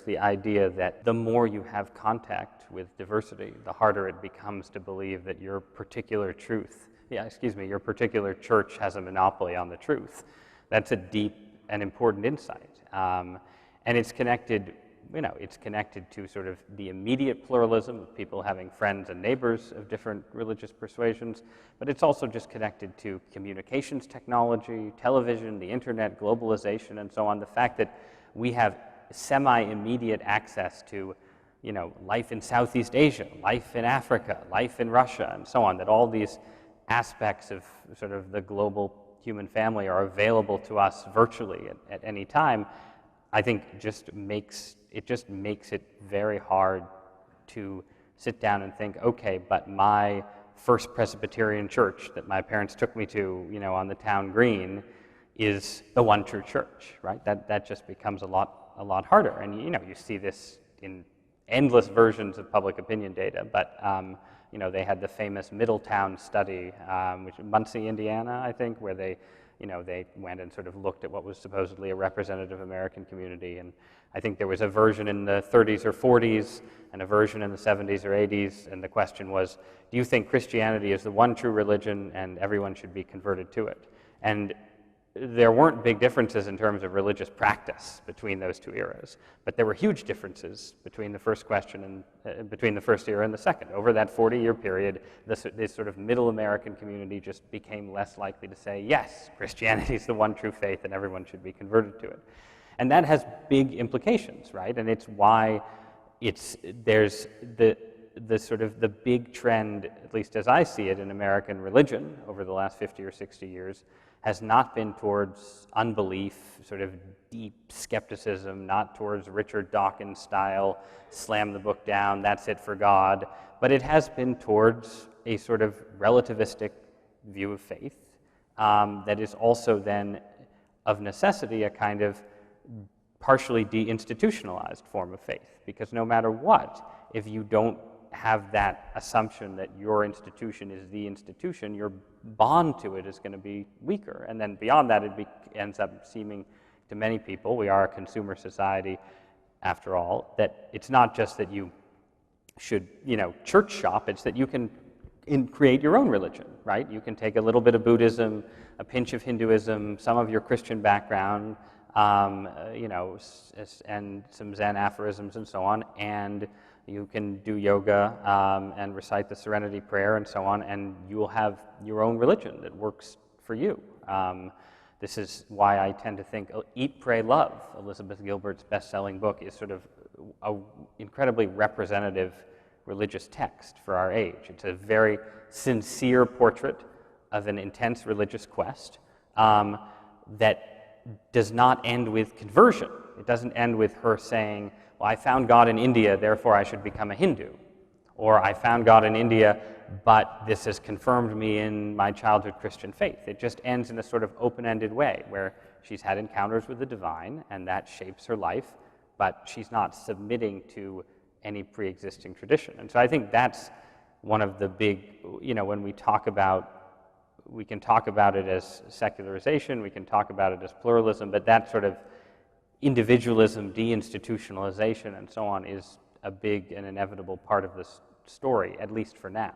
The idea that the more you have contact with diversity, the harder it becomes to believe that your particular your particular church has a monopoly on the truth. That's a deep and important insight. And it's connected, it's connected to sort of the immediate pluralism of people having friends and neighbors of different religious persuasions, but it's also just connected to communications technology, television, the internet, globalization, and so on. The fact that we have semi-immediate access to, life in Southeast Asia, life in Africa, life in Russia, and so on, that all these aspects of sort of the global human family are available to us virtually at any time, I think just makes it very hard to sit down and think, okay, but my First Presbyterian church that my parents took me to, on the town green, is the one true church, right? That just becomes a lot harder. And you see this in endless versions of public opinion data, but they had the famous Middletown study, which Muncie, Indiana, I think, where they went and sort of looked at what was supposedly a representative American community. And I think there was a version in the 30s or 40s and a version in the 70s or 80s, and the question was, do you think Christianity is the one true religion and everyone should be converted to it? And there weren't big differences in terms of religious practice between those two eras, but there were huge differences between the first question and between the first era and the second. Over that 40-year period, this sort of middle American community just became less likely to say, yes, Christianity is the one true faith and everyone should be converted to it. And that has big implications, right? And it's why there's the sort of the big trend, at least as I see it, in American religion over the last 50 or 60 years, has not been towards unbelief, sort of deep skepticism, not towards Richard Dawkins style, slam the book down, that's it for God, but it has been towards a sort of relativistic view of faith that is also then, of necessity, a kind of partially deinstitutionalized form of faith, because no matter what, if you don't have that assumption that your institution is the institution, your bond to it is going to be weaker. And then beyond that, it ends up seeming to many people, we are a consumer society after all, that it's not just that you should, church shop, it's that you can create your own religion, right? You can take a little bit of Buddhism, a pinch of Hinduism, some of your Christian background, and some Zen aphorisms and so on, and you can do yoga and recite the Serenity Prayer and so on, and you will have your own religion that works for you. This is why I tend to think Eat, Pray, Love, Elizabeth Gilbert's best-selling book, is sort of an incredibly representative religious text for our age. It's a very sincere portrait of an intense religious quest that does not end with conversion. It doesn't end with her saying, well, I found God in India, therefore I should become a Hindu. Or I found God in India, but this has confirmed me in my childhood Christian faith. It just ends in a sort of open-ended way where she's had encounters with the divine and that shapes her life, but she's not submitting to any pre-existing tradition. And so I think that's one of the big, when we talk about, we can talk about it as secularization, we can talk about it as pluralism, but that sort of individualism, deinstitutionalization, and so on is a big and inevitable part of this story, at least for now.